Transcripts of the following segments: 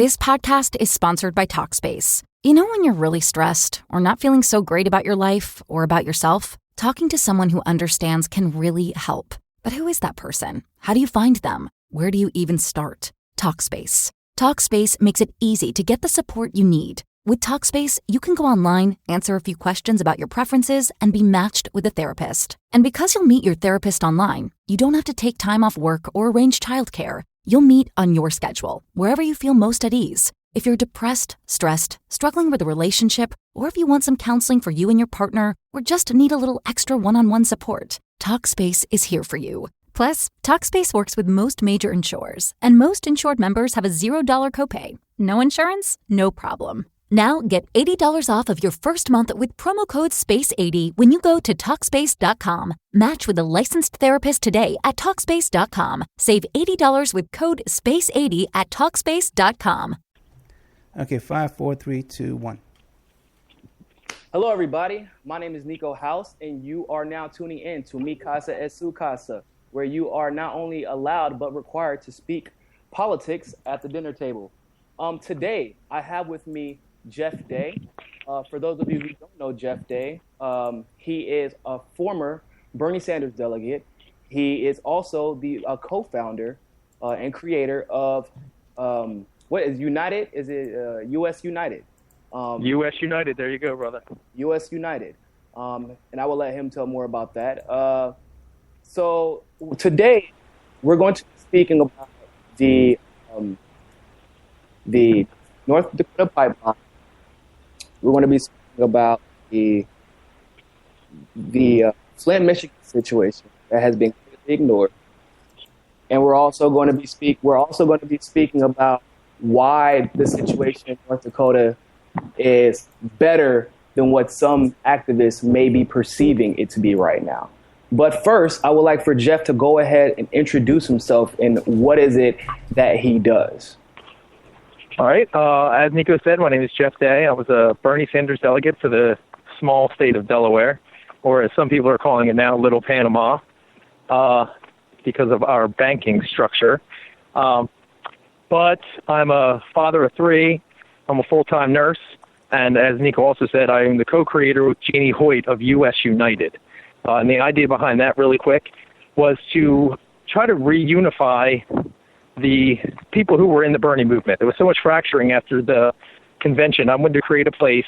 This podcast is sponsored by Talkspace. You know when you're really stressed or not feeling so great about your life or about yourself? Talking to someone who understands can really help. But who is that person? How do you find them? Where do you even start? Talkspace. Talkspace makes it easy to get the support you need. With Talkspace, you can go online, answer a few questions about your preferences, and be matched with a therapist. And because you'll meet your therapist online, you don't have to take time off work or arrange childcare. You'll meet on your schedule, wherever you feel most at ease. If you're depressed, stressed, struggling with a relationship, or if you want some counseling for you and your partner, or just need a little extra one-on-one support, Talkspace is here for you. Plus, Talkspace works with most major insurers, and most insured members have a $0 copay. No insurance? No problem. Now get $80 off of your first month with promo code SPACE80 when you go to Talkspace.com. Match with a licensed therapist today at Talkspace.com. Save $80 with code SPACE80 at Talkspace.com. Okay, 5, 4, 3, 2, 1. Hello, everybody. My name is Niko House, and you are now tuning in to Mi Casa es Su Casa, where you are not only allowed but required to speak politics at the dinner table. Today, I have with me Jeff Day. For those of you who don't know Jeff Day, he is a former Bernie Sanders delegate. He is also the co-founder and creator of what is United? Is it U.S. United? U.S. United. There you go, brother. U.S. United. And I will let him tell more about that. So today, we're going to be speaking about the North Dakota pipeline. We're going to be speaking about the Flint, Michigan situation that has been ignored, and we're also going to be speaking about why the situation in North Dakota is better than what some activists may be perceiving it to be right now. But first, I would like for Jeff to go ahead and introduce himself and what is it that he does. All right. As Niko said, my name is Jeff Day. I was a Bernie Sanders delegate for the small state of Delaware, or as some people are calling it now, Little Panama, because of our banking structure. But I'm a father of 3. I'm a full-time nurse. And as Niko also said, I am the co-creator with Jeannie Hoyt of U.S. United. And the idea behind that, really quick, was to try to reunify the people who were in the Bernie movement. There was so much fracturing after the convention. I wanted to create a place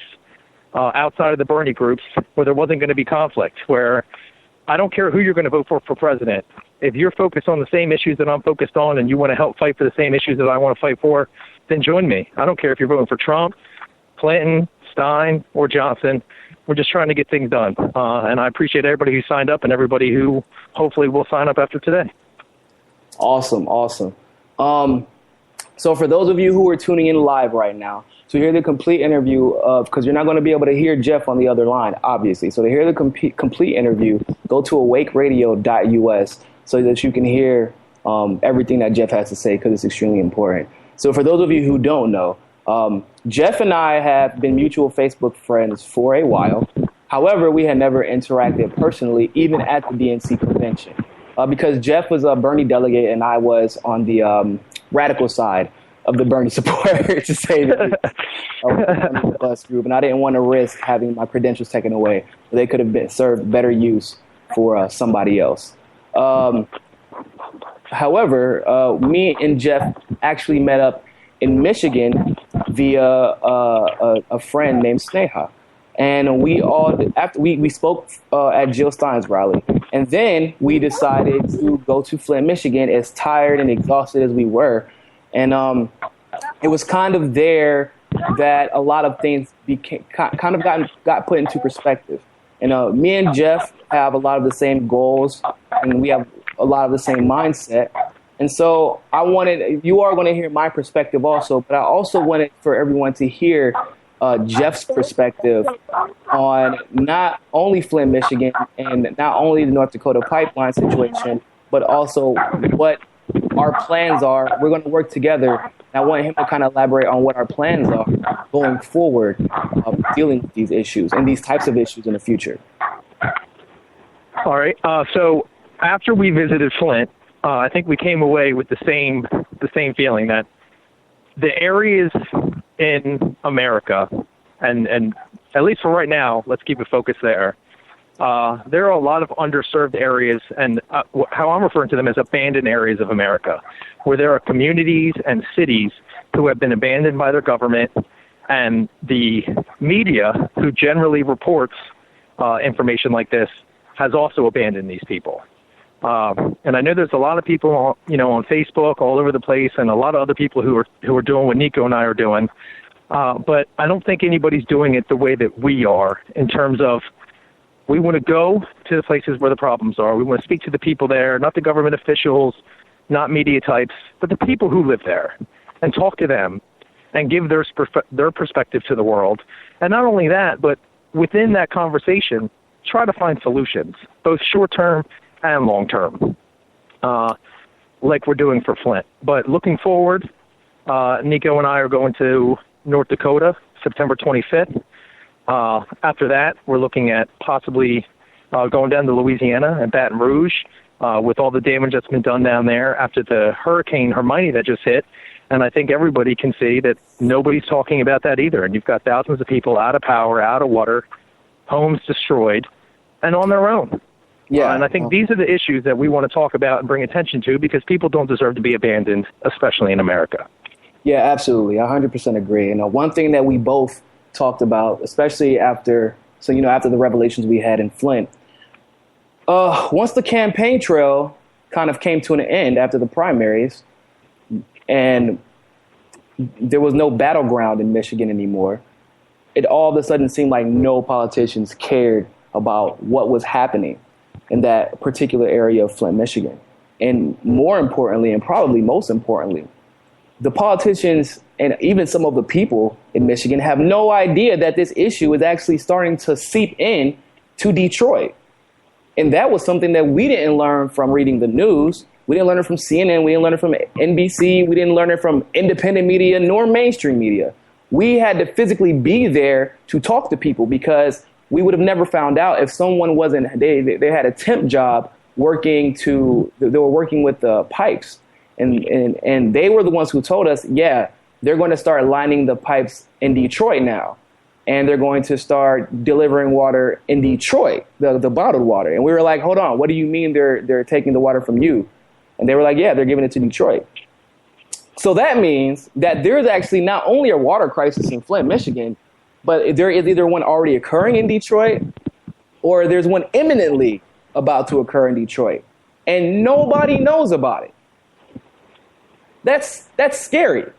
outside of the Bernie groups where there wasn't going to be conflict, where I don't care who you're going to vote for president. If you're focused on the same issues that I'm focused on and you want to help fight for the same issues that I want to fight for, then join me. I don't care if you're voting for Trump, Clinton, Stein, or Johnson. We're just trying to get things done. And I appreciate everybody who signed up and everybody who hopefully will sign up after today. Awesome. So for those of you who are tuning in live right now, to hear the complete interview because you're not going to be able to hear Jeff on the other line, obviously. So to hear the complete interview, go to awakeradio.us so that you can hear everything that Jeff has to say, because it's extremely important. So for those of you who don't know, Jeff and I have been mutual Facebook friends for a while. However, we had never interacted personally, even at the DNC convention, because Jeff was a Bernie delegate and I was on the radical side of the Bernie supporters, to say the bus group, and I didn't want to risk having my credentials taken away. They could have been served better use for somebody else. However, me and Jeff actually met up in Michigan via a friend named Sneha. And we spoke at Jill Stein's rally. And then we decided to go to Flint, Michigan, as tired and exhausted as we were. And it was kind of there that a lot of things got put into perspective. And me and Jeff have a lot of the same goals, and we have a lot of the same mindset. And so you are going to hear my perspective also, but I also wanted for everyone to hear Jeff's perspective on not only Flint, Michigan, and not only the North Dakota pipeline situation, but also what our plans are. We're going to work together. And I want him to kind of elaborate on what our plans are going forward, dealing with these issues and these types of issues in the future. All right. So after we visited Flint, I think we came away with the same feeling that the areas in America, and at least for right now, let's keep it focused there. There are a lot of underserved areas, and how I'm referring to them as abandoned areas of America, where there are communities and cities who have been abandoned by their government, and the media, who generally reports information like this, has also abandoned these people. And I know there's a lot of people, on Facebook all over the place, and a lot of other people who are doing what Niko and I are doing. But I don't think anybody's doing it the way that we are, in terms of we want to go to the places where the problems are. We want to speak to the people there, not the government officials, not media types, but the people who live there, and talk to them and give their perspective to the world. And not only that, but within that conversation, try to find solutions, both short-term and long-term, like we're doing for Flint. But looking forward, Niko and I are going to North Dakota, September 25th. After that, we're looking at possibly going down to Louisiana and Baton Rouge with all the damage that's been done down there after the Hurricane Hermione that just hit. And I think everybody can see that nobody's talking about that either. And you've got thousands of people out of power, out of water, homes destroyed, and on their own. Yeah, and I think these are the issues that we want to talk about and bring attention to, because people don't deserve to be abandoned, especially in America. Yeah, absolutely. 100% agree. And one thing that we both talked about, especially after the revelations we had in Flint, once the campaign trail kind of came to an end after the primaries, and there was no battleground in Michigan anymore, it all of a sudden seemed like no politicians cared about what was happening in that particular area of Flint, Michigan. And more importantly, and probably most importantly, the politicians and even some of the people in Michigan have no idea that this issue is actually starting to seep in to Detroit. And that was something that we didn't learn from reading the news. We didn't learn it from CNN. We didn't learn it from NBC. We didn't learn it from independent media nor mainstream media. We had to physically be there to talk to people, because we would have never found out if someone wasn't, they had a temp job they were working with the pipes. And they were the ones who told us, yeah, they're going to start lining the pipes in Detroit now. And they're going to start delivering water in Detroit, the bottled water. And we were like, hold on, what do you mean they're taking the water from you? And they were like, yeah, they're giving it to Detroit. So that means that there's actually not only a water crisis in Flint, Michigan, but there is either one already occurring in Detroit, or there's one imminently about to occur in Detroit. And nobody knows about it. That's scary.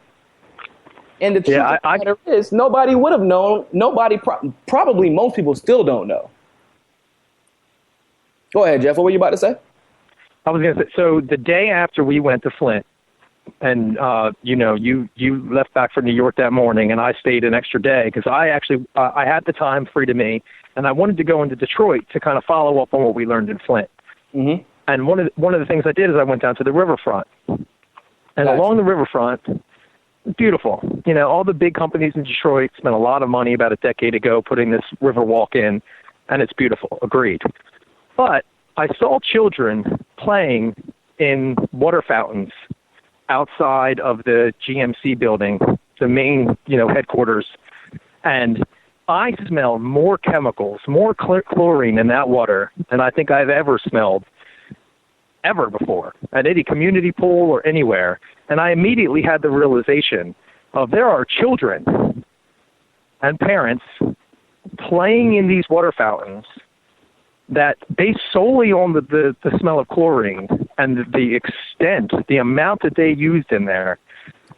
And the truth of the matter is, nobody would have known. Probably most people still don't know. Go ahead, Jeff. What were you about to say? I was going to say, so the day after we went to Flint, and you left back for New York that morning, and I stayed an extra day because I actually I had the time free to me, and I wanted to go into Detroit to kind of follow up on what we learned in Flint. Mm-hmm. And one of the things I did is I went down to the riverfront, and along the riverfront, beautiful. All the big companies in Detroit spent a lot of money about a decade ago putting this river walk in, and it's beautiful. Agreed. But I saw children playing in water fountains outside of the GMC building, the main, headquarters, and I smelled more chemicals, more chlorine in that water than I think I've ever smelled ever before at any community pool or anywhere. And I immediately had the realization of there are children and parents playing in these water fountains that based solely on the smell of chlorine and the extent, the amount that they used in there,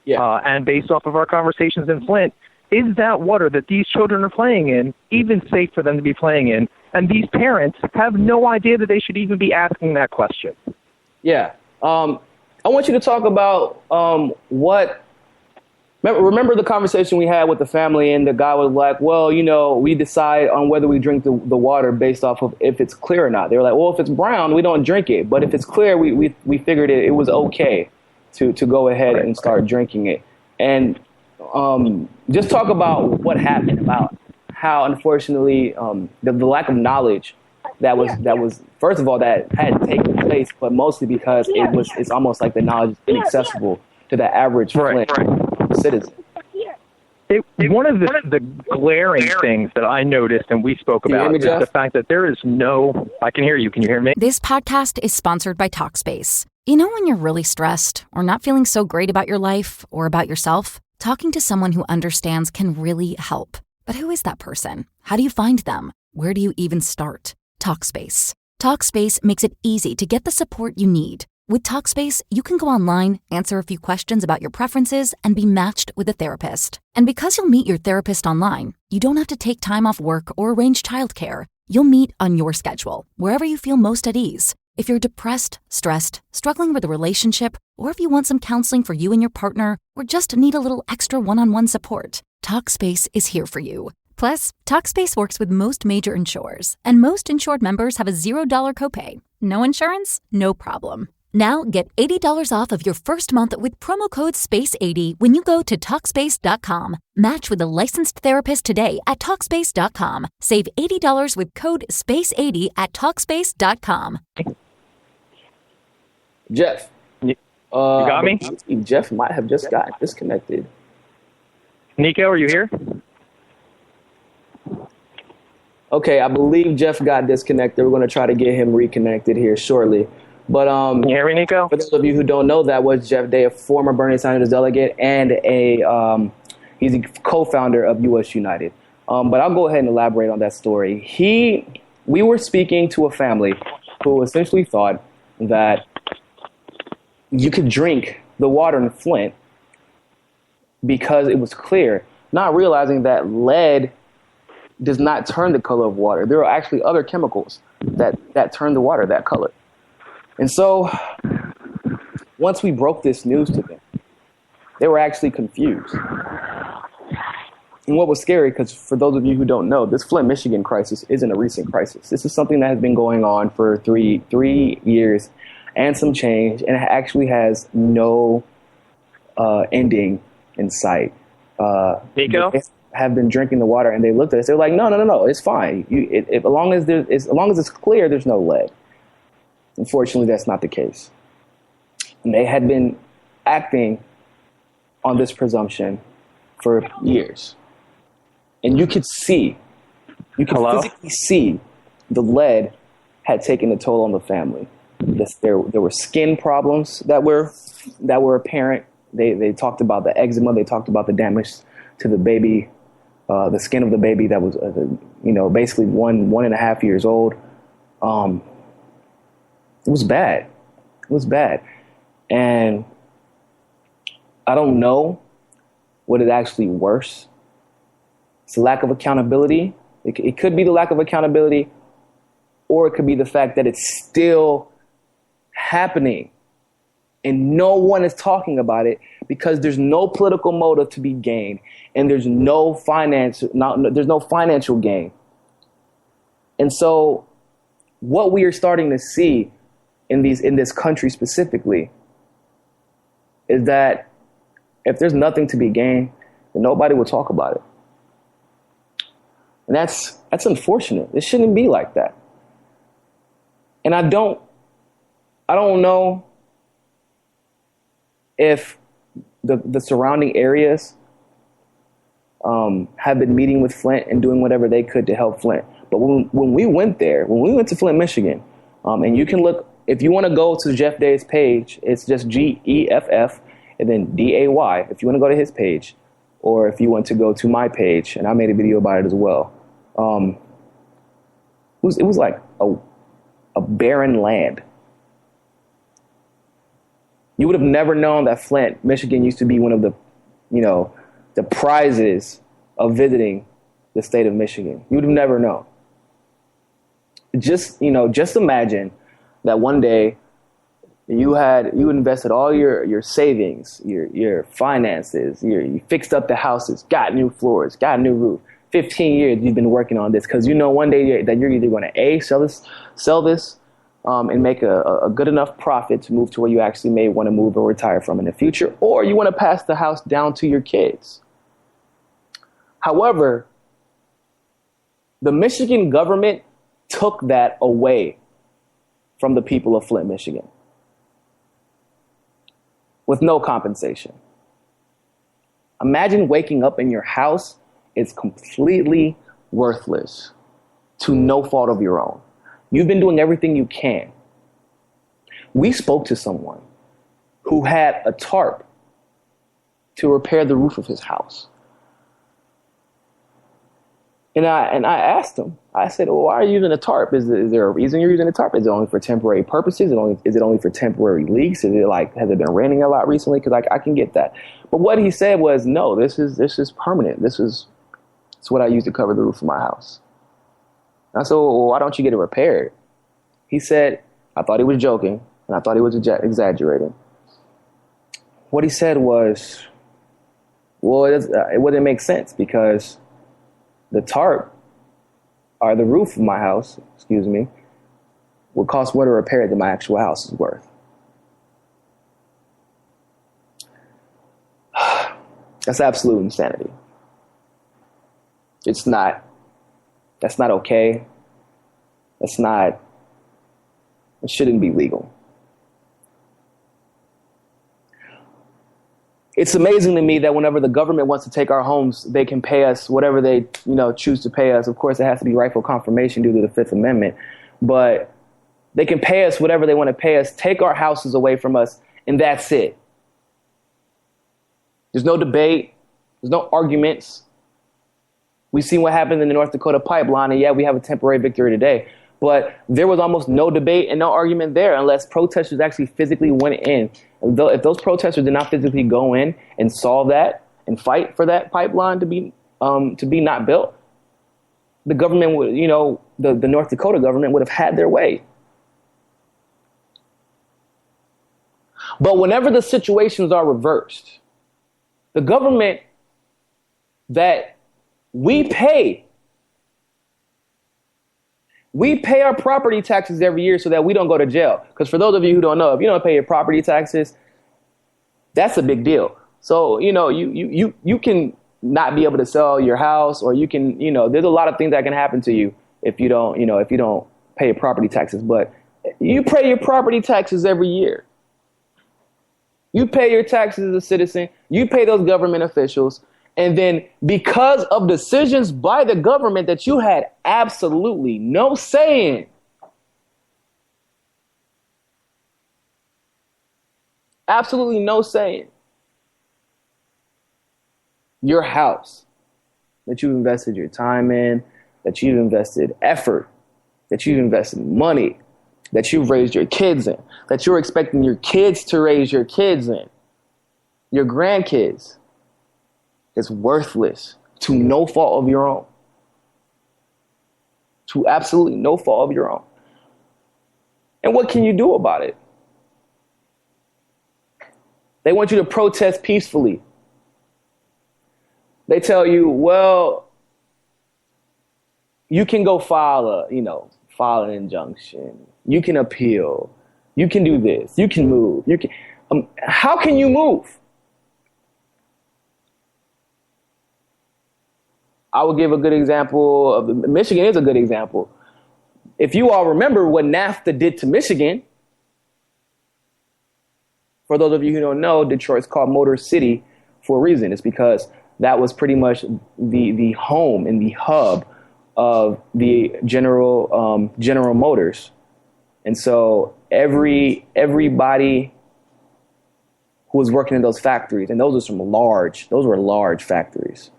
and based off of our conversations in Flint, is that water that these children are playing in even safe for them to be playing in? And these parents have no idea that they should even be asking that question. Yeah. I want you to talk about Remember the conversation we had with the family, and the guy was like, well, we decide on whether we drink the water based off of if it's clear or not. They were like, well, if it's brown, we don't drink it. But if it's clear, we figured it was okay to go ahead and start drinking it. And just talk about what happened, about how, unfortunately, the lack of knowledge that was first of all, that had taken place, but mostly because it's almost like the knowledge is inaccessible to the average Flint citizen. One of the glaring things that I noticed and we spoke about is the fact that there is no... I can hear you. Can you hear me? This podcast is sponsored by Talkspace. You know when you're really stressed or not feeling so great about your life or about yourself? Talking to someone who understands can really help. But who is that person? How do you find them? Where do you even start? Talkspace. Talkspace makes it easy to get the support you need. With Talkspace, you can go online, answer a few questions about your preferences, and be matched with a therapist. And because you'll meet your therapist online, you don't have to take time off work or arrange childcare. You'll meet on your schedule, wherever you feel most at ease. If you're depressed, stressed, struggling with a relationship, or if you want some counseling for you and your partner, or just need a little extra one-on-one support, Talkspace is here for you. Plus, Talkspace works with most major insurers, and most insured members have a $0 copay. No insurance? No problem. Now get $80 off of your first month with promo code SPACE80 when you go to Talkspace.com. Match with a licensed therapist today at Talkspace.com. Save $80 with code SPACE80 at Talkspace.com. Jeff. You got me? Jeff might have just gotten disconnected. Niko, are you here? Okay, I believe Jeff got disconnected. We're going to try to get him reconnected here shortly. But Can you hear me, Niko? For those of you who don't know, that was Jeff Day, a former Bernie Sanders delegate and he's a co-founder of U.S. United. But I'll go ahead and elaborate on that story. We were speaking to a family who essentially thought that you could drink the water in Flint because it was clear, not realizing that lead does not turn the color of water. There are actually other chemicals that turn the water that color. And so once we broke this news to them, they were actually confused. And what was scary, because for those of you who don't know, this Flint, Michigan crisis isn't a recent crisis. This is something that has been going on for three years and some change, and it actually has no ending in sight. Niko? They have been drinking the water, and they looked at us. They were like, no, it's fine. As long as it's clear, there's no lead. Unfortunately, that's not the case. And they had been acting on this presumption for years. And you could physically see the lead had taken a toll on the family. There were skin problems that were apparent. They talked about the eczema. They talked about the damage to the baby, the skin of the baby that was, basically 1.5 years old. It was bad. It was bad. And I don't know what is actually worse. It's the lack of accountability. It could be the lack of accountability, or it could be the fact that it's still happening and no one is talking about it because there's no political motive to be gained and there's no financial gain. And so what we are starting to see in this country specifically is that if there's nothing to be gained, then nobody will talk about it. And that's unfortunate. It shouldn't be like that. And I don't know if the surrounding areas have been meeting with Flint and doing whatever they could to help Flint. But when we went to Flint, Michigan, and you can look, if you want to go to Jeff Day's page, it's just GEFF and then DAY. If you want to go to his page, or if you want to go to my page, and I made a video about it as well. It was like a barren land. You would have never known that Flint, Michigan used to be one of the prizes of visiting the state of Michigan. You would have never known. Just imagine that one day you invested all your savings, your finances, you fixed up the houses, got new floors, got a new roof. 15 years you've been working on this because one day that you're either going to sell this and make a good enough profit to move to where you actually may want to move or retire from in the future, or you want to pass the house down to your kids. However, the Michigan government took that away from the people of Flint, Michigan, with no compensation. Imagine waking up in your house is completely worthless to no fault of your own. You've been doing everything you can. We spoke to someone who had a tarp to repair the roof of his house. And I asked him, I said, well, why are you using a tarp? Is there a reason you're using a tarp? Is it only for temporary purposes? Is it only for temporary leaks? Has it been raining a lot recently? Because I can get that. But what he said was, no, this is permanent. It's what I use to cover the roof of my house. And I said, well, why don't you get it repaired? He said, I thought he was joking, and I thought he was exaggerating. What he said was, well, it wouldn't make sense because the tarp, or the roof of my house, would cost more to repair than my actual house is worth. That's absolute insanity. That's not okay. It shouldn't be legal. It's amazing to me that whenever the government wants to take our homes, they can pay us whatever they, choose to pay us. Of course, it has to be rightful confirmation due to the Fifth Amendment, but they can pay us whatever they want to pay us, take our houses away from us, and that's it. There's no debate. There's no arguments. We've seen what happened in the North Dakota pipeline, and yeah, we have a temporary victory today. But there was almost no debate and no argument there unless protesters actually physically went in. If those protesters did not physically go in and solve that and fight for that pipeline to be not built, the government would, the North Dakota government would have had their way. But whenever the situations are reversed, the government that we pay our property taxes every year so that we don't go to jail. Because for those of you who don't know, if you don't pay your property taxes, that's a big deal. So, you can not be able to sell your house, or you can, there's a lot of things that can happen to you if you don't pay your property taxes. But you pay your property taxes every year. You pay your taxes as a citizen. You pay those government officials. And then because of decisions by the government that you had absolutely no say in, your house that you've invested your time in, that you've invested effort, that you've invested money, that you've raised your kids in, that you're expecting your kids to raise your kids in, your grandkids, is worthless to no fault of your own. To absolutely no fault of your own. And what can you do about it? They want you to protest peacefully. They tell you, well, you can go file an injunction. You can appeal. You can do this. You can move. How can you move? I will give a good example of Michigan is a good example. If you all remember what NAFTA did to Michigan, for those of you who don't know, Detroit's called Motor City for a reason. It's because that was pretty much the home and the hub of the General Motors. And so everybody who was working in those factories, and those were large factories.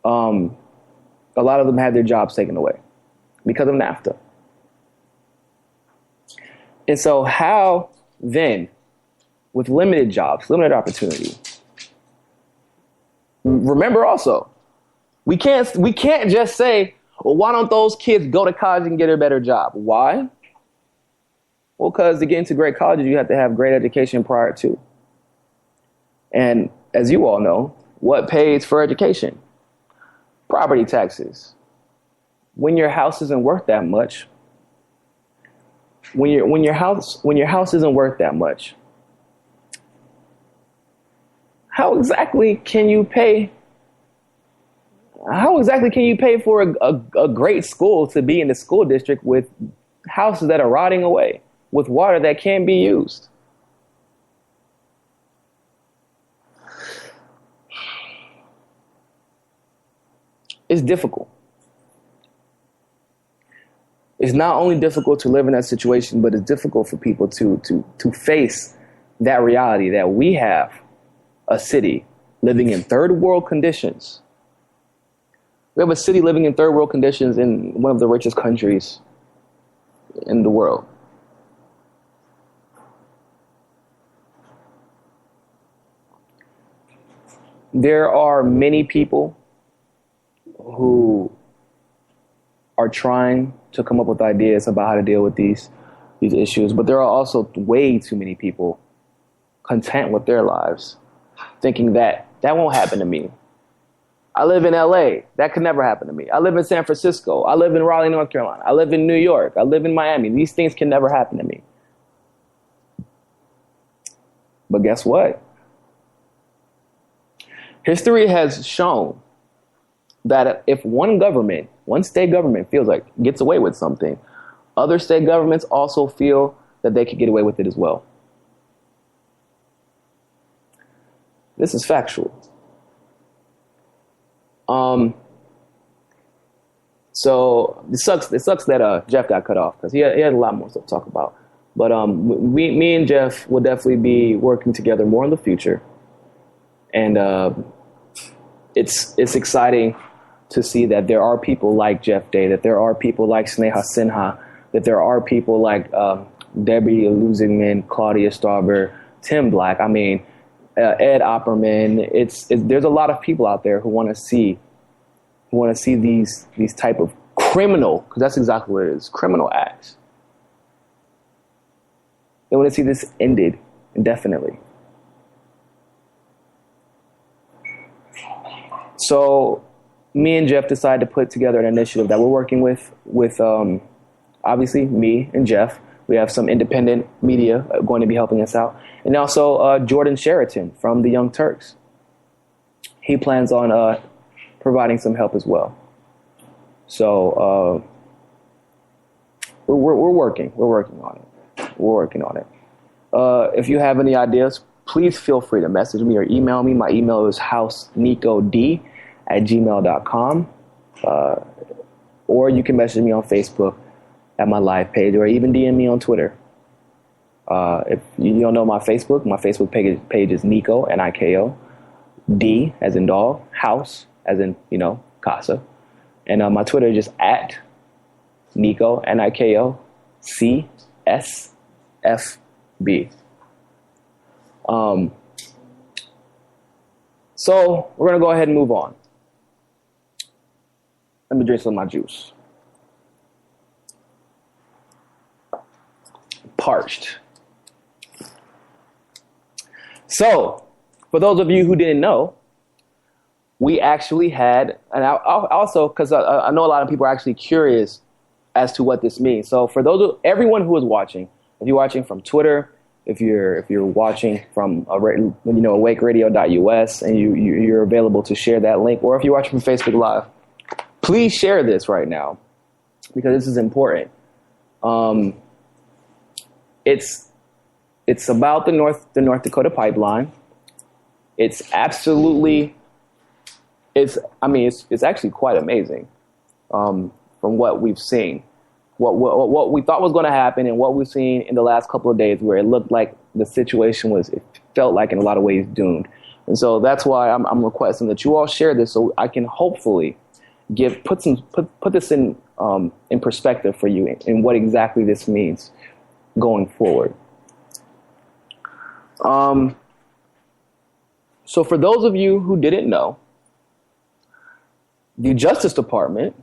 A lot of them had their jobs taken away because of NAFTA. And so how then, with limited jobs, limited opportunity, remember also, we can't just say, well, why don't those kids go to college and get a better job? Why? Well, because to get into great colleges, you have to have great education prior to. And as you all know, what pays for education? Property taxes. When your house isn't worth that much, when your house isn't worth that much, how exactly can you pay for a great school to be in the school district with houses that are rotting away, with water that can't be used? It's difficult. It's not only difficult to live in that situation, but it's difficult for people to face that reality that we have a city living in third world conditions. We have a city living in third world conditions in one of the richest countries in the world. There are many people who are trying to come up with ideas about how to deal with these issues, but there are also way too many people content with their lives, thinking that won't happen to me. I live in LA. That could never happen to me. I live in San Francisco. I live in Raleigh, North Carolina. I live in New York. I live in Miami. These things can never happen to me. But guess what? History has shown that if one state government feels like gets away with something, other state governments also feel that they could get away with it as well. This is factual. So it sucks that Jeff got cut off because he had a lot more stuff to talk about. But me and Jeff will definitely be working together more in the future, and it's exciting to see that there are people like Jeff Day, that there are people like Sneha Sinha, that there are people like Debbie Luzingman, Claudia Starber, Tim Black. I mean, Ed Opperman. There's a lot of people out there who want to see these type of criminal, because that's exactly what it is, criminal acts. They want to see this ended indefinitely. So me and Jeff decided to put together an initiative that we're working with obviously me and Jeff. We have some independent media going to be helping us out. And also Jordan Sheraton from the Young Turks. He plans on providing some help as well. So we're working on it. If you have any ideas, please feel free to message me or email me. My email is housenikod@gmail.com. Or you can message me on Facebook at my live page, or even DM me on Twitter. If you don't know my Facebook page is Niko, Niko, D as in dog, house as in, casa. And my Twitter is just at Niko, Niko, CSFB. So we're going to go ahead and move on. Let me drink some of my juice. Parched. So, for those of you who didn't know, we actually had, and also because I know a lot of people are actually curious as to what this means. So, for everyone who is watching, if you're watching from Twitter, if you're watching from awakeradio.us and you're available to share that link, or if you're watching from Facebook Live, please share this right now because this is important. It's about the North Dakota pipeline. It's actually quite amazing from what we've seen. What we thought was going to happen and what we've seen in the last couple of days, where it looked like the situation it felt like in a lot of ways doomed. And so that's why I'm requesting that you all share this so I can hopefully put this in perspective for you and what exactly this means going forward. So for those of you who didn't know, the Justice Department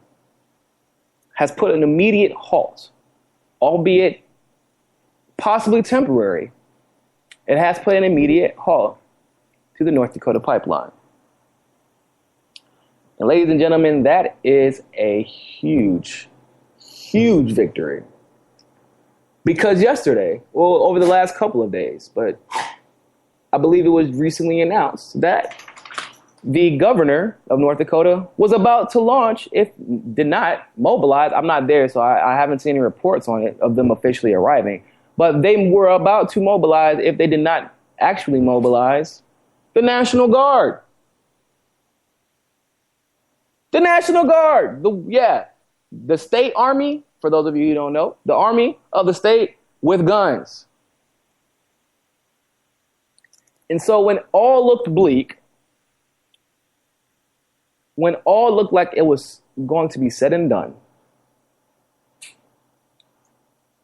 has put an immediate halt, albeit possibly temporary. It has put an immediate halt to the North Dakota pipeline. And ladies and gentlemen, that is a huge, huge victory. Because yesterday, over the last couple of days, but I believe it was recently announced that the governor of North Dakota was about to launch, did not mobilize. I'm not there, so I haven't seen any reports on it of them officially arriving. But they were about to mobilize, if they did not actually mobilize, the National Guard. The National Guard. The state army, for those of you who don't know, the army of the state with guns. And so when all looked bleak, when all looked like it was going to be said and done,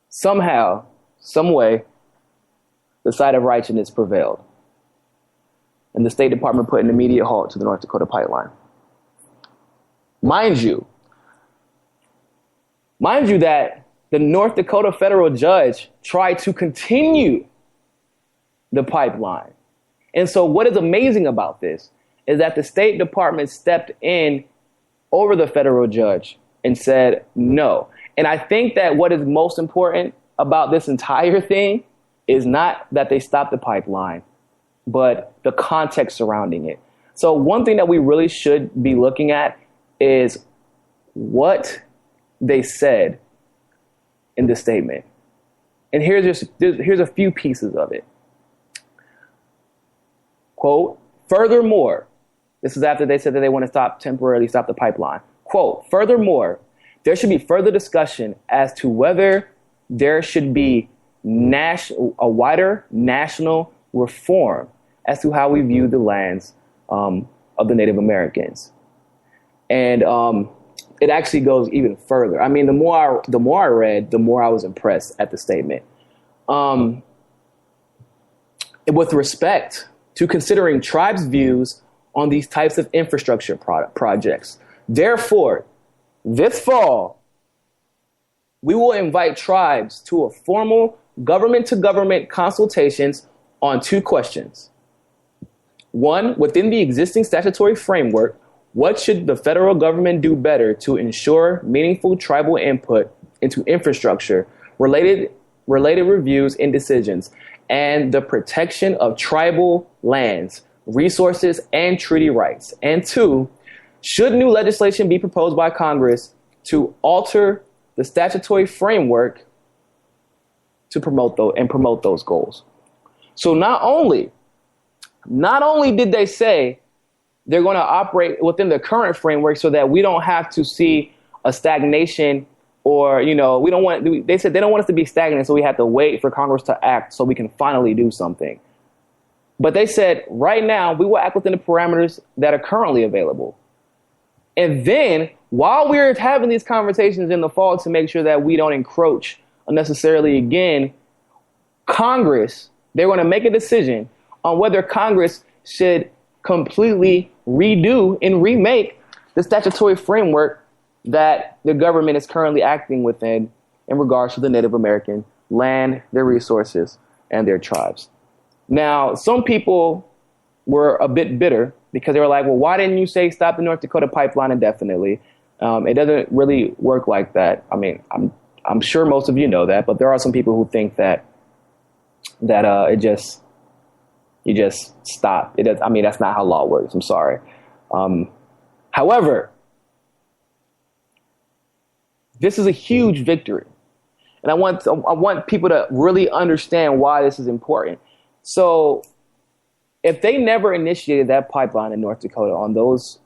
somehow, some way, the side of righteousness prevailed. And the State Department put an immediate halt to the North Dakota pipeline. Mind you that the North Dakota federal judge tried to continue the pipeline. And so what is amazing about this is that the State Department stepped in over the federal judge and said no. And I think that what is most important about this entire thing is not that they stopped the pipeline, but the context surrounding it. So one thing that we really should be looking at is what they said in the statement. And here's a few pieces of it. Quote, furthermore, this is after they said that they want to temporarily stop the pipeline. Quote, furthermore, there should be further discussion as to whether there should be a wider national reform as to how we view the lands of the Native Americans. And it actually goes even further. I mean, the more I read, the more I was impressed at the statement. With respect to considering tribes' views on these types of infrastructure projects. Therefore, this fall, we will invite tribes to a formal government-to-government consultations on two questions. One, within the existing statutory framework, what should the federal government do better to ensure meaningful tribal input into infrastructure, related reviews and decisions, and the protection of tribal lands, resources, and treaty rights? And two, should new legislation be proposed by Congress to alter the statutory framework to promote those goals? So not only did they say they're going to operate within the current framework so that we don't have to see a stagnation, or, they said they don't want us to be stagnant, so we have to wait for Congress to act so we can finally do something. But they said right now we will act within the parameters that are currently available. And then while we're having these conversations in the fall to make sure that we don't encroach unnecessarily again, they're going to make a decision on whether Congress should completely redo and remake the statutory framework that the government is currently acting within in regards to the Native American land, their resources, and their tribes. Now, some people were a bit bitter because they were like, well, why didn't you say stop the North Dakota pipeline indefinitely? It doesn't really work like that. I mean, I'm sure most of you know that, but there are some people who think that you just stop. That's not how law works. I'm sorry. However, this is a huge victory. And I want people to really understand why this is important. So if they never initiated that pipeline in North Dakota on those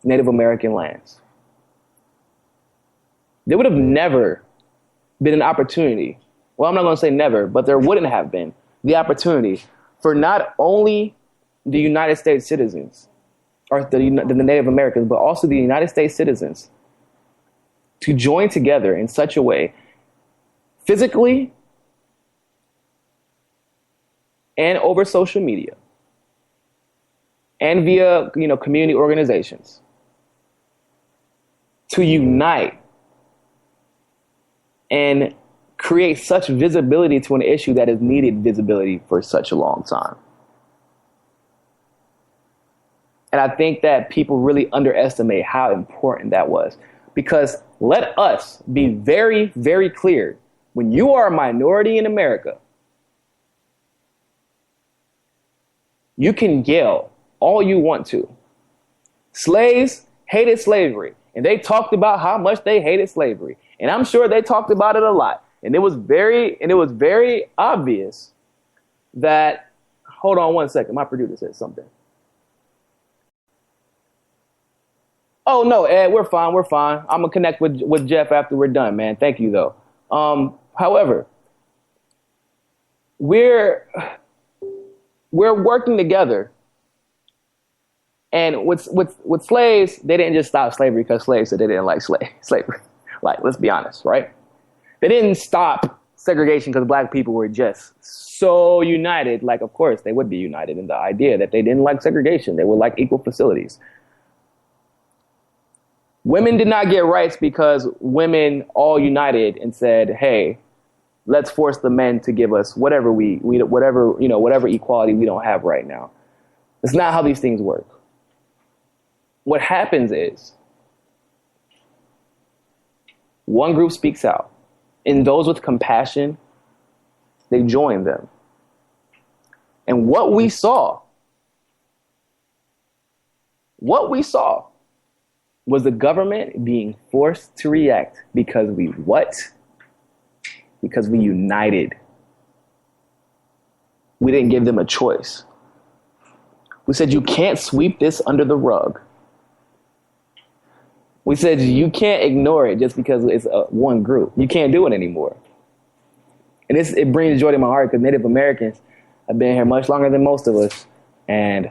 Native American lands, there would have never been an opportunity. Well, I'm not going to say never, but there wouldn't have been the opportunity for not only the United States citizens or the Native Americans, but also the United States citizens to join together in such a way, physically and over social media and via, community organizations, to unite and create such visibility to an issue that has needed visibility for such a long time. And I think that people really underestimate how important that was. Because let us be very, very clear. When you are a minority in America, you can yell all you want to. Slaves hated slavery, and they talked about how much they hated slavery. And I'm sure they talked about it a lot. And it was very obvious that, hold on one second, my producer said something. Oh no, Ed, we're fine. We're fine. I'm gonna connect with Jeff after we're done, man. Thank you though. However, we're working together. And with slaves, they didn't just stop slavery because slaves said they didn't like slavery. Like, let's be honest, right? They didn't stop segregation because black people were just so united. Like, of course, they would be united in the idea that they didn't like segregation. They would like equal facilities. Women did not get rights because women all united and said, hey, let's force the men to give us whatever whatever equality we don't have right now. It's not how these things work. What happens is one group speaks out, and those with compassion, they join them. And what we saw was the government being forced to react because we what? Because we united. We didn't give them a choice. We said, you can't sweep this under the rug. We said, you can't ignore it just because it's one group. You can't do it anymore. And it brings joy to my heart because Native Americans have been here much longer than most of us. And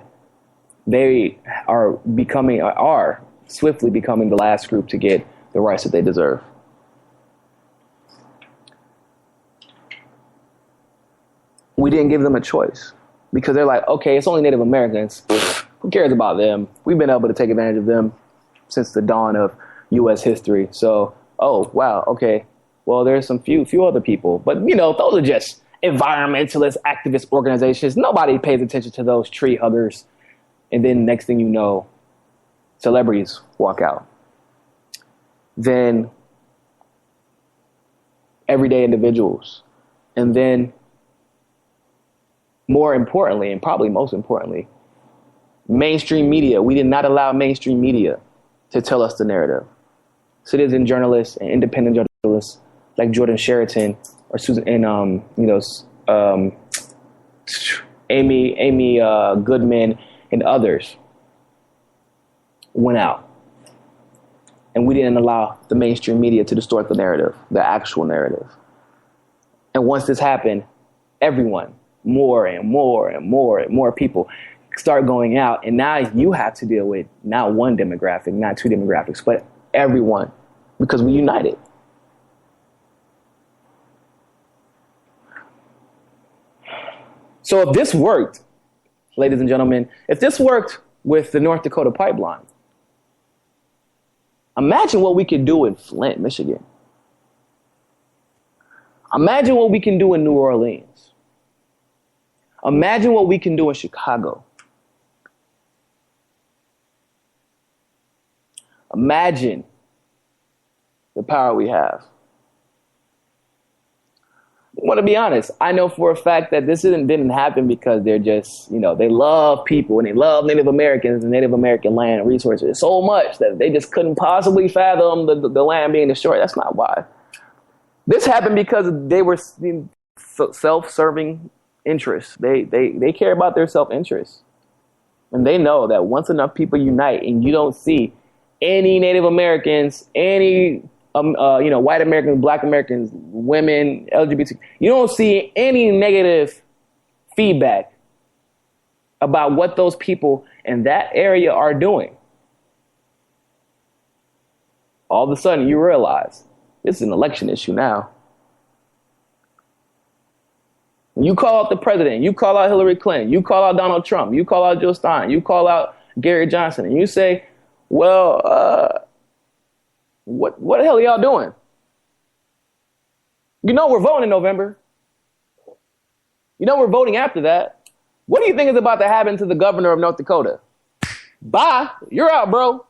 they are swiftly becoming the last group to get the rights that they deserve. We didn't give them a choice because they're like, okay, it's only Native Americans. Who cares about them? We've been able to take advantage of them since the dawn of U.S. history. So, oh, wow, okay. Well, there's some few other people. But, those are just environmentalist activist organizations. Nobody pays attention to those tree huggers. And then next thing you know, celebrities walk out. Then everyday individuals. And then more importantly, and probably most importantly, mainstream media. We did not allow mainstream media to tell us the narrative. Citizen journalists and independent journalists like Jordan Sheraton or Susan and Amy Goodman and others went out, and we didn't allow the mainstream media to distort the narrative, the actual narrative. And once this happened, everyone, more and more and more and more people start going out, and now you have to deal with not one demographic, not two demographics, but everyone, because we united. So if this worked, ladies and gentlemen, if this worked with the North Dakota pipeline, imagine what we could do in Flint, Michigan. Imagine what we can do in New Orleans. Imagine what we can do in Chicago. Imagine the power we have. I want to be honest. I know for a fact that this didn't happen because they're just, they love people and they love Native Americans and Native American land and resources so much that they just couldn't possibly fathom the land being destroyed. That's not why. This happened because they were self-serving interests. They care about their self-interest. And they know that once enough people unite and you don't see any Native Americans, any white Americans, black Americans, women, LGBT, you don't see any negative feedback about what those people in that area are doing. All of a sudden you realize this is an election issue now. When you call out the president, you call out Hillary Clinton, you call out Donald Trump, you call out Joe Stein, you call out Gary Johnson, and you say, well, what the hell are y'all doing? We're voting in November. We're voting after that. What do you think is about to happen to the governor of North Dakota? Bye. You're out, bro.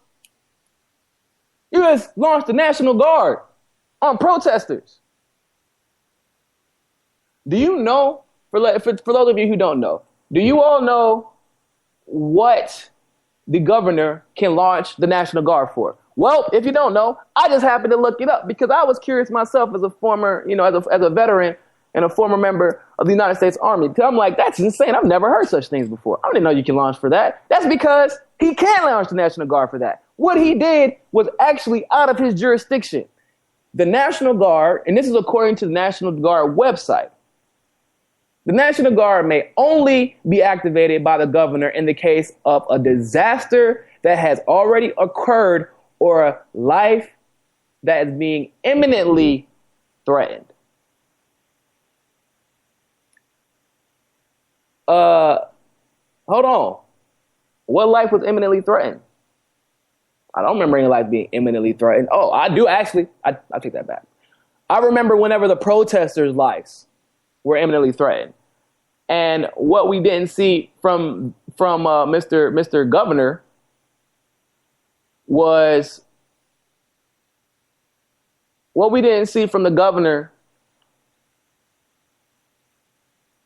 You just launched the National Guard on protesters. Do you know, for those of you who don't know, do you all know what the governor can launch the National Guard for? Well, if you don't know, I just happened to look it up because I was curious myself as a former, as a veteran and a former member of the United States Army. I'm like, that's insane. I've never heard such things before. I didn't know you can launch for that. That's because he can't launch the National Guard for that. What he did was actually out of his jurisdiction. The National Guard, and this is according to the National Guard website, the National Guard may only be activated by the governor in the case of a disaster that has already occurred or a life that is being imminently threatened. Hold on. What life was imminently threatened? I don't remember any life being imminently threatened. Oh, I do actually. I take that back. I remember whenever the protesters' lives were imminently threatened. And what we didn't see from Mr. Governor was what we didn't see from the governor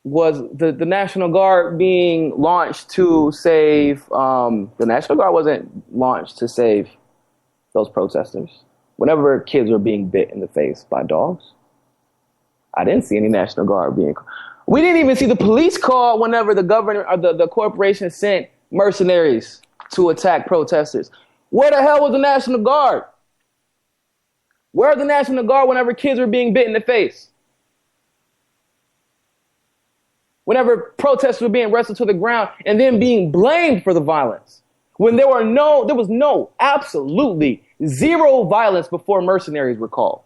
was the National Guard being launched to save. The National Guard wasn't launched to save those protesters. Whenever kids were being bit in the face by dogs, I didn't see any National Guard being. We didn't even see the police call whenever the governor or the corporation sent mercenaries to attack protesters. Where the hell was the National Guard? Where are the National Guard whenever kids were being bit in the face? Whenever protesters were being wrestled to the ground and then being blamed for the violence. When there was no, absolutely zero violence before mercenaries were called.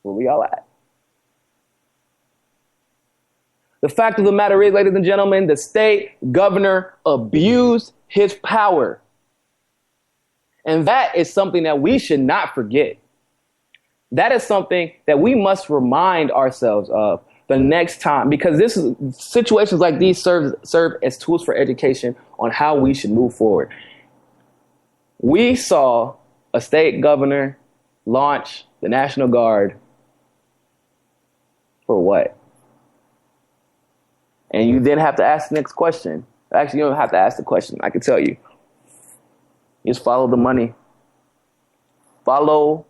Where we all at? The fact of the matter is, ladies and gentlemen, the state governor abused his power. And that is something that we should not forget. That is something that we must remind ourselves of the next time, because situations like these serve as tools for education on how we should move forward. We saw a state governor launch the National Guard for what? And you then have to ask the next question. Actually, you don't have to ask the question. I can tell you. Just follow the money. Follow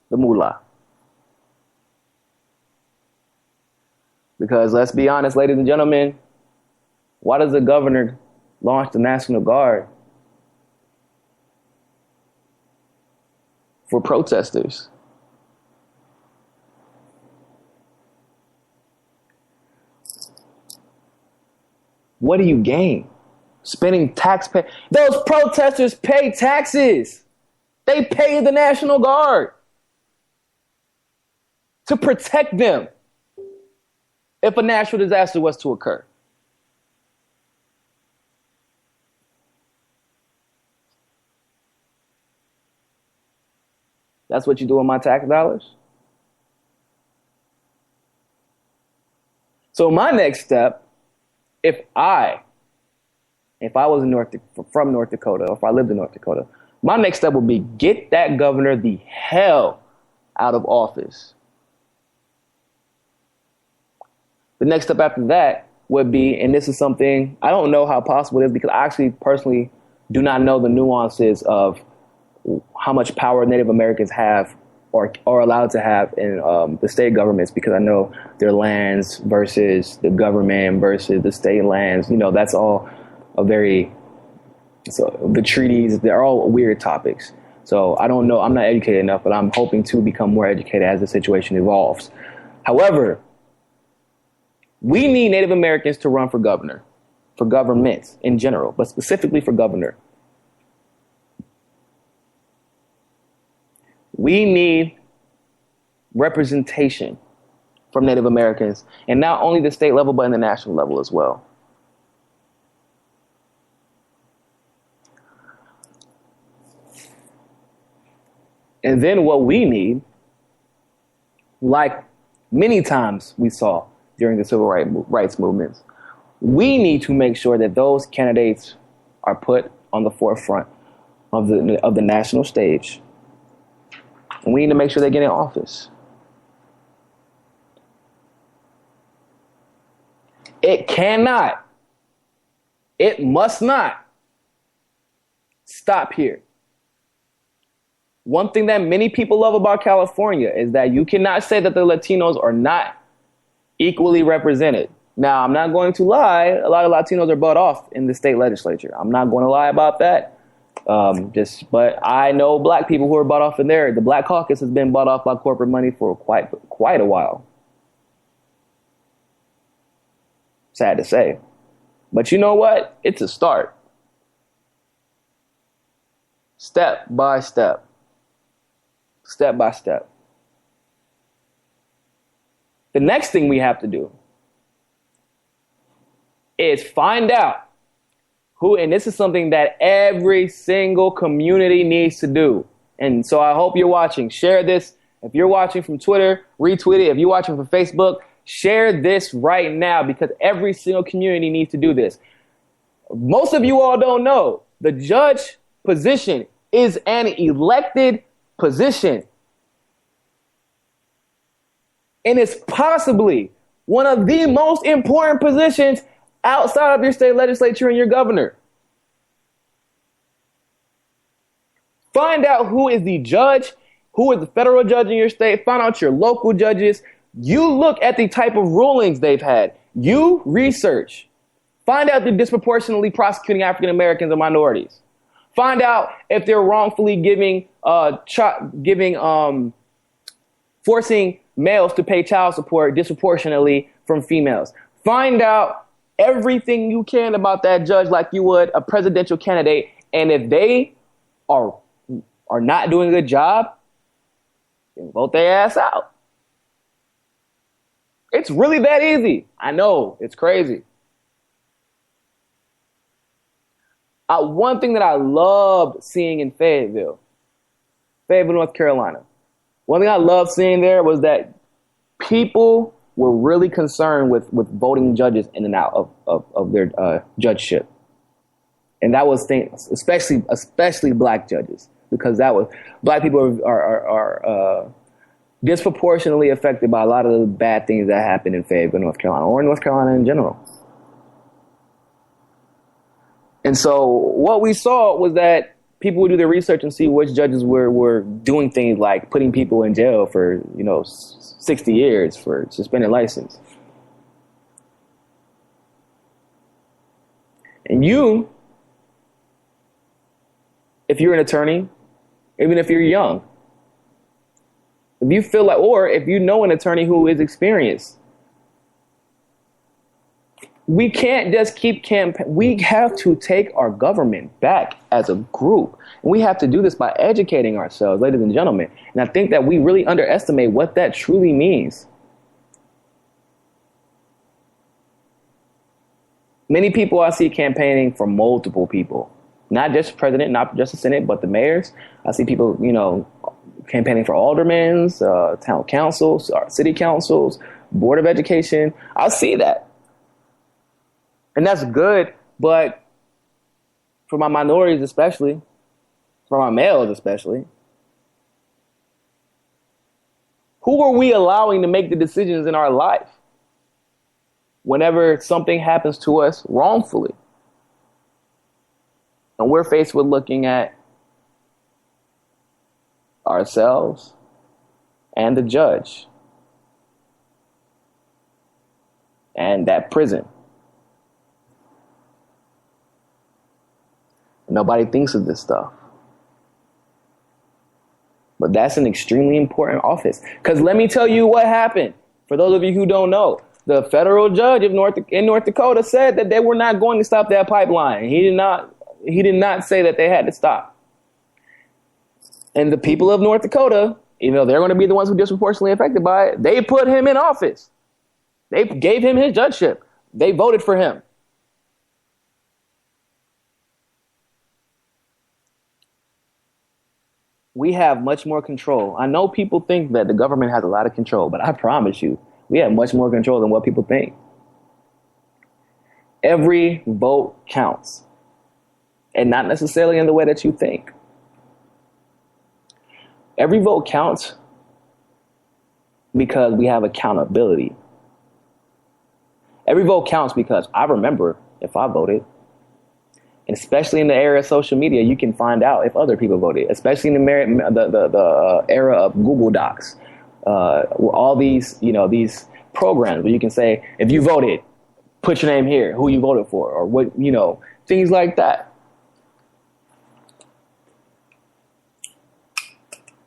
the moolah. Because let's be honest, ladies and gentlemen, why does the governor launch the National Guard? For protesters. What do you gain? Spending taxpayer. Those protesters pay taxes. They pay the National Guard to protect them if a natural disaster was to occur. That's what you do with my tax dollars? So my next step, if I was from North Dakota, or if I lived in North Dakota, my next step would be get that governor the hell out of office. The next step after that would be, and this is something, I don't know how possible it is because I actually personally do not know the nuances of how much power Native Americans have or are allowed to have in the state governments, because I know their lands versus the government versus the state lands, that's all the treaties, they're all weird topics. So I don't know, I'm not educated enough, but I'm hoping to become more educated as the situation evolves. However, we need Native Americans to run for governor, for governments in general, but specifically for governor. We need representation from Native Americans, and not only the state level, but in the national level as well. And then what we need, like many times we saw during the civil rights movements, we need to make sure that those candidates are put on the forefront of the national stage. And we need to make sure they get in office. It must not stop here. One thing that many people love about California is that you cannot say that the Latinos are not equally represented. Now, I'm not going to lie. A lot of Latinos are bought off in the state legislature. I'm not going to lie about that. But I know black people who are bought off in there. The Black Caucus has been bought off by corporate money for quite a while. Sad to say. But you know what? It's a start. Step by step. Step by step. The next thing we have to do is find out who, and this is something that every single community needs to do. And so I hope you're watching. Share this. If you're watching from Twitter, retweet it. If you're watching from Facebook, share this right now, because every single community needs to do this. Most of you all don't know, the judge position is an elected position. And it's possibly one of the most important positions outside of your state legislature and your governor. Find out who is the judge, who is the federal judge in your state. Find out your local judges. You look at the type of rulings they've had. You research. Find out if they're disproportionately prosecuting African Americans or minorities. Find out if they're wrongfully forcing males to pay child support disproportionately from females. Find out everything you can about that judge like you would a presidential candidate. And if they are not doing a good job, then vote their ass out. It's really that easy. I know, it's crazy. One thing that I loved seeing in Fayetteville, North Carolina, one thing I loved seeing there was that people were really concerned with voting judges in and out of their judgeship. And that was things, especially black judges, because black people are disproportionately affected by a lot of the bad things that happen in Fayetteville, North Carolina, or in North Carolina in general. And so what we saw was that people would do their research and see which judges were doing things like putting people in jail for, 60 years for suspended license. And you, if you're an attorney, even if you're young, if you feel like, or if you know an attorney who is experienced, we can't just keep we have to take our government back as a group. And we have to do this by educating ourselves, ladies and gentlemen. And I think that we really underestimate what that truly means. Many people I see campaigning for multiple people, not just the president, not just the Senate, but the mayors. I see people, campaigning for aldermen, town councils, city councils, board of education. I see that. And that's good, but for my minorities especially, for my males especially, who are we allowing to make the decisions in our life whenever something happens to us wrongfully? And we're faced with looking at ourselves and the judge and that prison. Nobody thinks of this stuff. But that's an extremely important office. Because let me tell you what happened. For those of you who don't know, the federal judge in North Dakota said that they were not going to stop that pipeline. He did not say that they had to stop. And the people of North Dakota, even though they're going to be the ones who are disproportionately affected by it, they put him in office. They gave him his judgeship. They voted for him. We have much more control. I know people think that the government has a lot of control, but I promise you, we have much more control than what people think. Every vote counts, and not necessarily in the way that you think. Every vote counts because we have accountability. Every vote counts because I remember if I voted. And especially in the era of social media, you can find out if other people voted, especially in the era of Google Docs, where all these programs where you can say, if you voted, put your name here, who you voted for, or what, things like that.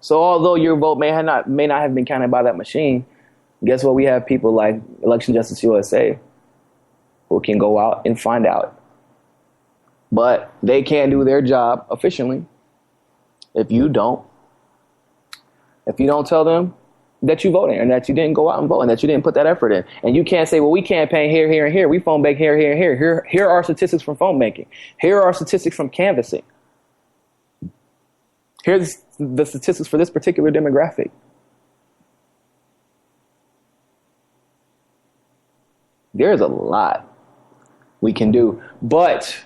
So although your vote may not have been counted by that machine, guess what? We have people like Election Justice USA who can go out and find out. But they can't do their job efficiently if you don't tell them that you voted and that you didn't go out and vote and that you didn't put that effort in. And you can't say, well, we campaign here, here, and here. We phone bank here, here, and here. Here are statistics from phone banking. Here are statistics from canvassing. Here's the statistics for this particular demographic. There's a lot we can do. But,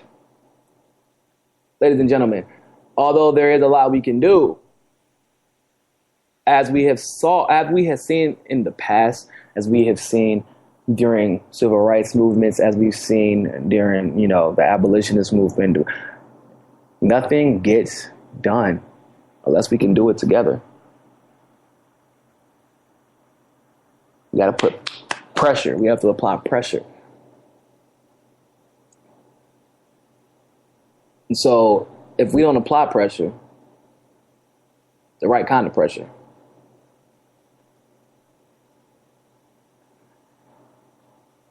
ladies and gentlemen, although there is a lot we can do, as we have seen in the past, as we have seen during civil rights movements, as we've seen during, the abolitionist movement, nothing gets done unless we can do it together. We got to put pressure. We have to apply pressure. And so if we don't apply pressure, the right kind of pressure,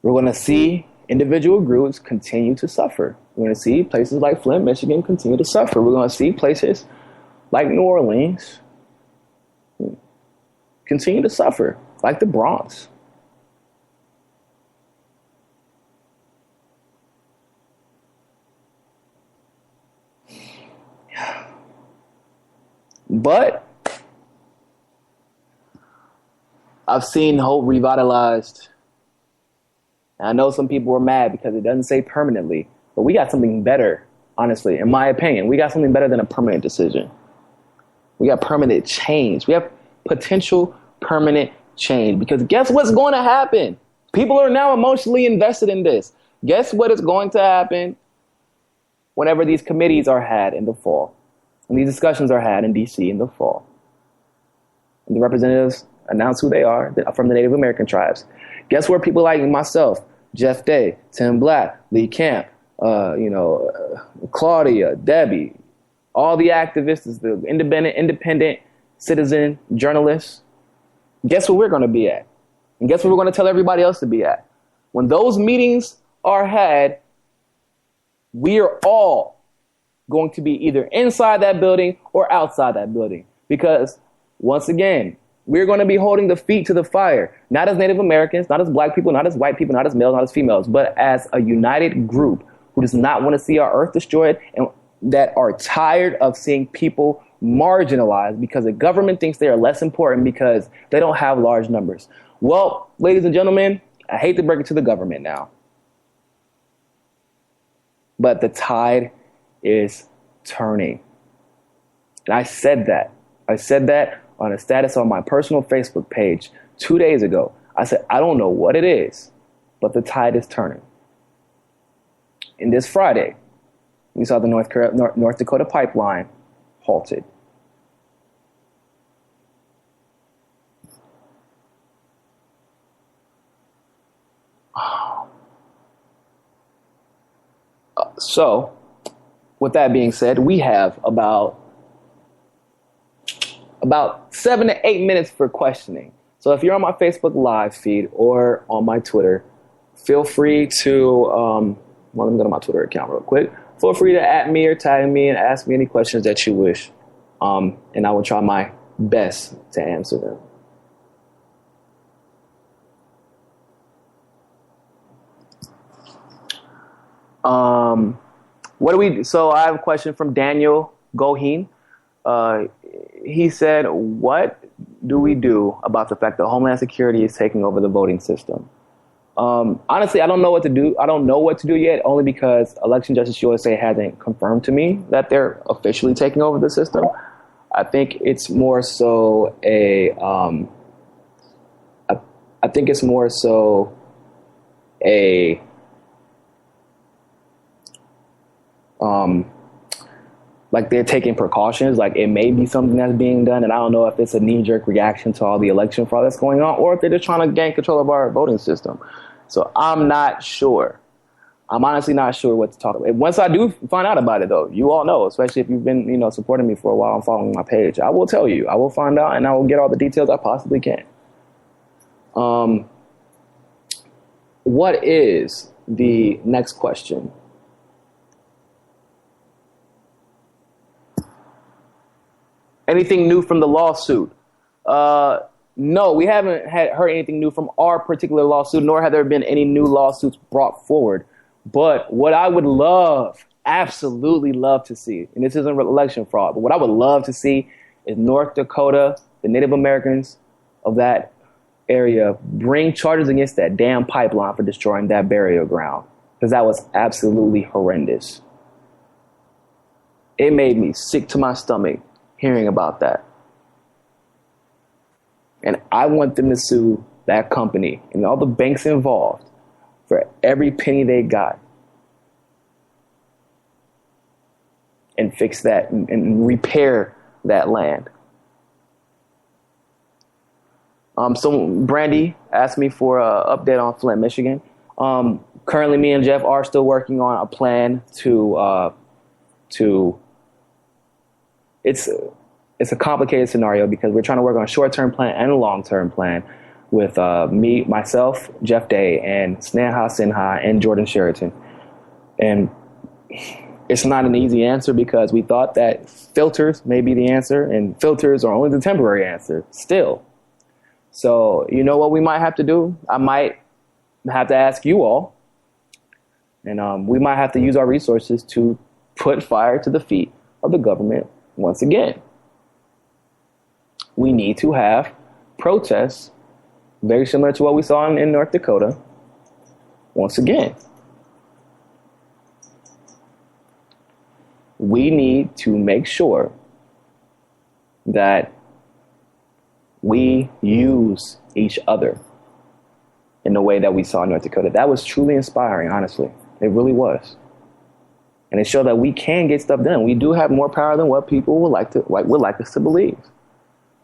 we're going to see individual groups continue to suffer. We're going to see places like Flint, Michigan continue to suffer. We're going to see places like New Orleans continue to suffer, like the Bronx. But I've seen hope revitalized. And I know some people were mad because it doesn't say permanently, but we got something better, honestly, in my opinion. We got something better than a permanent decision. We got permanent change. We have potential permanent change, because guess what's going to happen? People are now emotionally invested in this. Guess what is going to happen whenever these committees are had in the fall, and these discussions are had in D.C. in the fall, and the representatives announce who they are from the Native American tribes. Guess where people like myself, Jeff Day, Tim Black, Lee Camp, Claudia, Debbie, all the activists, the independent citizen journalists, guess where we're going to be at? And guess where we're going to tell everybody else to be at? When those meetings are had, we are all going to be either inside that building or outside that building. Because, once again, we're going to be holding the feet to the fire, not as Native Americans, not as black people, not as white people, not as males, not as females, but as a united group who does not want to see our earth destroyed and that are tired of seeing people marginalized because the government thinks they are less important because they don't have large numbers. Well, ladies and gentlemen, I hate to break it to the government now, but the tide is turning. And I said that on a status on my personal Facebook page 2 days ago. I said, I don't know what it is, but the tide is turning. And this Friday, we saw the North Dakota pipeline halted. So, with that being said, we have about 7 to 8 minutes for questioning. So if you're on my Facebook live feed or on my Twitter, feel free to, let me go to my Twitter account real quick. Feel free to @ me or tag me and ask me any questions that you wish. And I will try my best to answer them. So I have a question from Daniel Goheen. He said, what do we do about the fact that Homeland Security is taking over the voting system? Honestly, I don't know what to do. I don't know what to do yet, only because Election Justice USA hasn't confirmed to me that they're officially taking over the system. I think it's more so like they're taking precautions, like it may be something that's being done, and I don't know if it's a knee-jerk reaction to all the election fraud that's going on, or if they're just trying to gain control of our voting system. So I'm not sure. I'm honestly not sure what to talk about. Once I do find out about it, though, you all know, especially if you've been, supporting me for a while and following my page, I will tell you. I will find out, and I will get all the details I possibly can. What is the next question? Anything new from the lawsuit? No, we haven't heard anything new from our particular lawsuit, nor have there been any new lawsuits brought forward. But what I would absolutely love to see, and this isn't election fraud, but what I would love to see is North Dakota, the Native Americans of that area, bring charges against that damn pipeline for destroying that burial ground, because that was absolutely horrendous. It made me sick to my stomach hearing about that. And I want them to sue that company and all the banks involved for every penny they got, and fix that and repair that land. So Brandy asked me for an update on Flint, Michigan. Currently, me and Jeff are still working on a plan to it's a complicated scenario, because we're trying to work on a short-term plan and a long-term plan with myself, Jeff Day, and Sneha Sinha, and Jordan Sheraton. And it's not an easy answer, because we thought that filters may be the answer, and filters are only the temporary answer still. So you know what we might have to do? I might have to ask you all, and we might have to use our resources to put fire to the feet of the government once again. We need to have protests very similar to what we saw in North Dakota once again. We need to make sure that we use each other in the way that we saw in North Dakota. That was truly inspiring, honestly. It really was. And it showed that we can get stuff done. We do have more power than what people would like us to believe.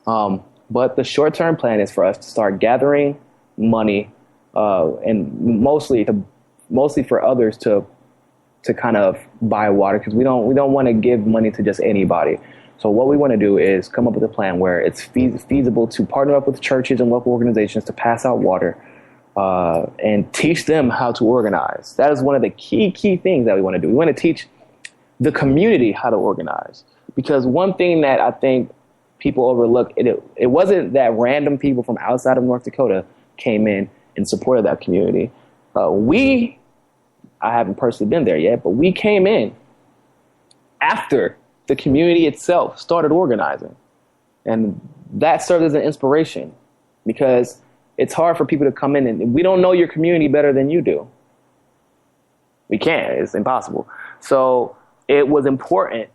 But the short-term plan is for us to start gathering money, and mostly for others to kind of buy water, because we don't want to give money to just anybody. So what we want to do is come up with a plan where it's feasible to partner up with churches and local organizations to pass out water, and teach them how to organize. That is one of the key things that we want to do. We want to teach the community how to organize, because one thing that I think people overlook, it wasn't that random people from outside of North Dakota came in and supported that community. I haven't personally been there yet, but we came in after the community itself started organizing. And that served as an inspiration, because it's hard for people to come in, and we don't know your community better than you do. We can't. It's impossible. So it was important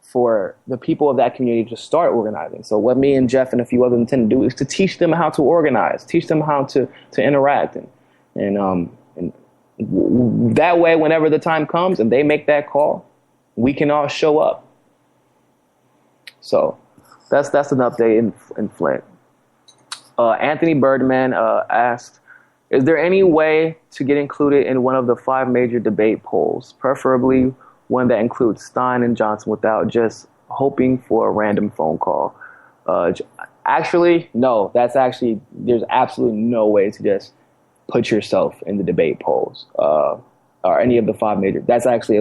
for the people of that community to start organizing. So what me and Jeff and a few others intend to do is to teach them how to organize, teach them how to interact, and that way, whenever the time comes and they make that call, we can all show up. So that's an update in Flint. Anthony Birdman asked, is there any way to get included in one of the 5 major debate polls, preferably one that includes Stein and Johnson, without just hoping for a random phone call? Actually, no, there's absolutely no way to just put yourself in the debate polls, or any of the 5 major. That's actually,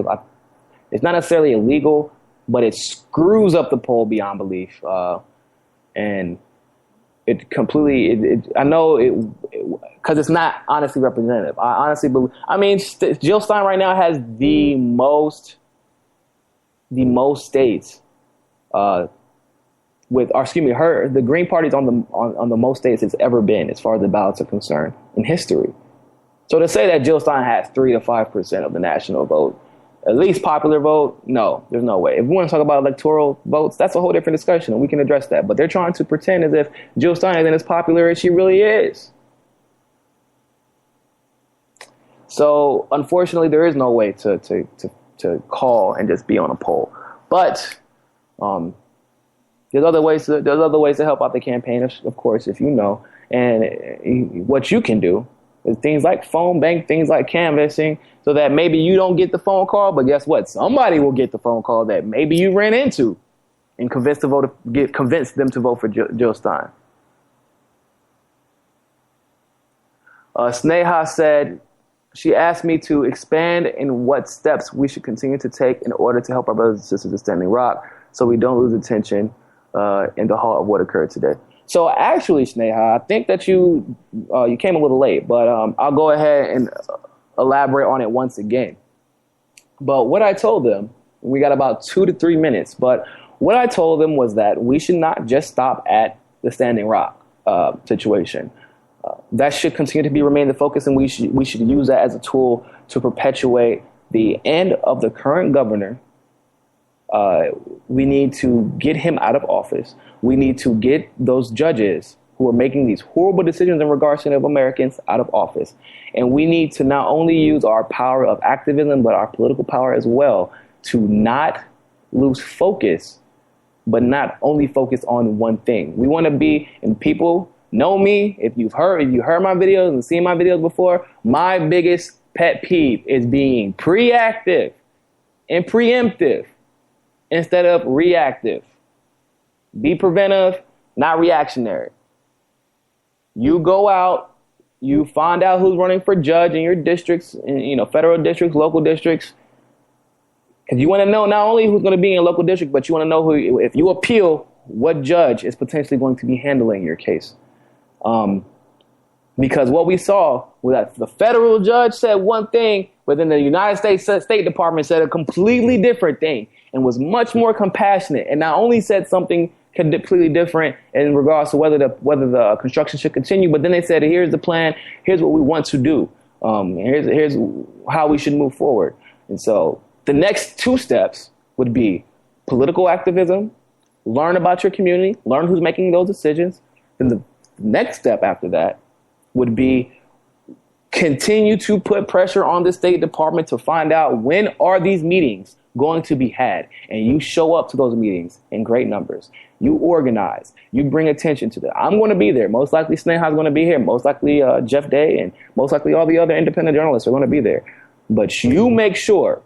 it's not necessarily illegal, but it screws up the poll beyond belief. And it completely, I know it, because it's not honestly representative. I honestly believe, Jill Stein right now has the most states, the Green Party's on the most states it's ever been as far as the ballots are concerned in history. So to say that Jill Stein has 3 to 5% of the national vote, at least popular vote, no, there's no way. If we want to talk about electoral votes, that's a whole different discussion, and we can address that. But they're trying to pretend as if Jill Stein isn't as popular as she really is. So unfortunately, there is no way to call and just be on a poll. But there's other ways to help out the campaign, of course, if you know. And what you can do is things like phone bank, things like canvassing, so that maybe you don't get the phone call, but guess what? Somebody will get the phone call that maybe you ran into, and convince them to vote for Jill Stein. Sneha said, she asked me to expand in what steps we should continue to take in order to help our brothers and sisters in Standing Rock so we don't lose attention in the heart of what occurred today. So actually, Sneha, I think that you came a little late, but I'll go ahead and elaborate on it once again. But what I told them, we got about 2 to 3 minutes, but what I told them was that we should not just stop at the Standing Rock situation. That should continue to remain the focus, and we should use that as a tool to perpetuate the end of the current governor. We need to get him out of office. We need to get those judges who are making these horrible decisions in regards to Native Americans out of office. And we need to not only use our power of activism, but our political power as well, to not lose focus, but not only focus on one thing. We want to be, and people know me, if you heard my videos and seen my videos before, my biggest pet peeve is being proactive and preemptive instead of reactive. Be preventive, not reactionary. You go out, you find out who's running for judge in your districts, federal districts, local districts. Because you want to know not only who's going to be in a local district, but you want to know who, if you appeal, what judge is potentially going to be handling your case. Because what we saw was that the federal judge said one thing, but then the United States State Department said a completely different thing and was much more compassionate, and not only said something completely different in regards to whether the construction should continue, but then they said, here's the plan, here's what we want to do, here's how we should move forward. And so the next 2 steps would be political activism, learn about your community, learn who's making those decisions. Then the next step after that would be continue to put pressure on the State Department to find out when are these meetings going to be had. And you show up to those meetings in great numbers. You organize. You bring attention to that. I'm going to be there. Most likely Sneha's going to be here. Most likely Jeff Day, and most likely all the other independent journalists are going to be there. But you make sure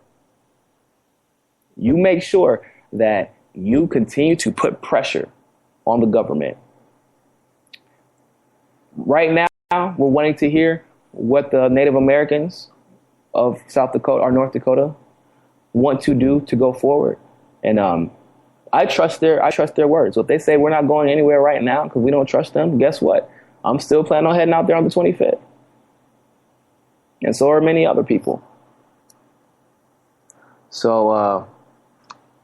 that you continue to put pressure on the government. Right now, we're wanting to hear what the Native Americans of South Dakota or North Dakota want to do to go forward. And I trust their words. So if they say we're not going anywhere right now because we don't trust them, guess what? I'm still planning on heading out there on the 25th. And so are many other people. So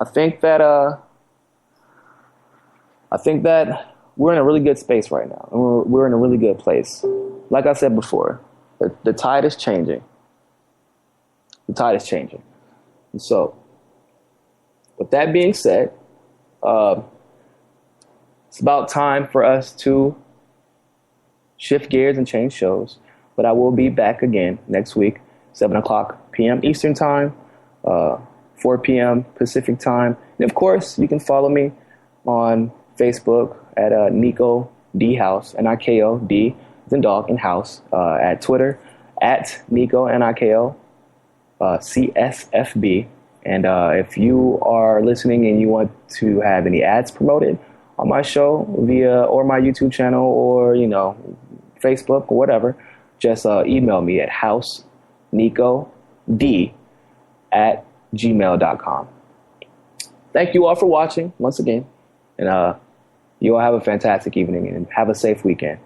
I think that we're in a really good space right now. And we're in a really good place. Like I said before, the tide is changing. The tide is changing. And so, with that being said, it's about time for us to shift gears and change shows. But I will be back again next week, 7:00 p.m. Eastern Time, 4 p.m. Pacific Time. And of course, you can follow me on Facebook at Niko D House, Niko D as in dog and house, at Twitter at Niko Niko CSFB. And if you are listening and you want to have any ads promoted on my show via or my YouTube channel or Facebook or whatever, just email me at housenicod@gmail.com. Thank you all for watching once again, and you all have a fantastic evening and have a safe weekend.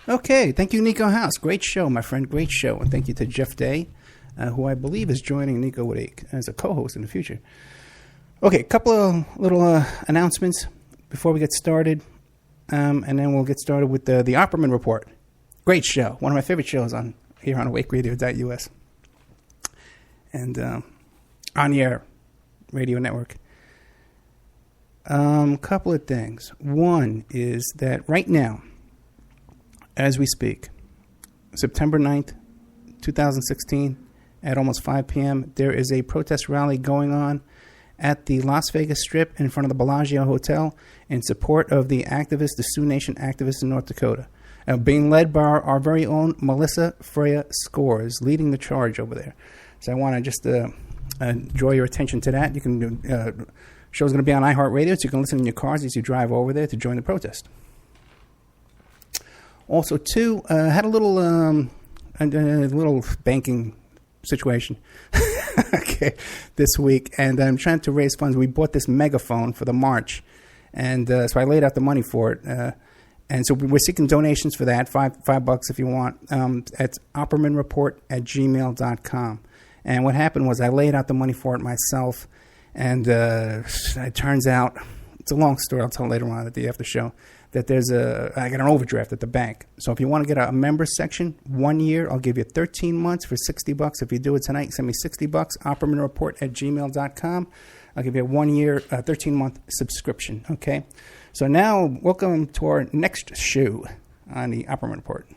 Okay, thank you, Niko House. Great show, my friend. Great show. And thank you to Jeff Day, who I believe is joining Niko as a co-host in the future. Okay, a couple of little announcements before we get started. And then we'll get started with the Opperman Report. Great show. One of my favorite shows here on AwakeRadio.us. And on the air radio network. Couple of things. One is that right now, as we speak, September 9th, 2016, at almost 5 p.m., there is a protest rally going on at the Las Vegas Strip in front of the Bellagio Hotel in support of the activists, the Sioux Nation activists in North Dakota. Being led by our very own Melissa Freya Scores, leading the charge over there. So I want to just draw your attention to that. You can show's going to be on iHeartRadio, so you can listen in your cars as you drive over there to join the protest. Also, too, had a little banking situation okay, this week, and I'm trying to raise funds. We bought this megaphone for the march, and so I laid out the money for it. And so we're seeking donations for that, $5 if you want. It's oppermanreport@gmail.com. And what happened was I laid out the money for it myself, and it turns out, it's a long story, I'll tell later on at the after show, that I got an overdraft at the bank. So if you want to get a member section, 1 year, I'll give you 13 months for $60. If you do it tonight, send me $60, oppermanreport@gmail.com. I'll give you a 1 year, 13-month subscription, okay? So now, welcome to our next show on the Opperman Report.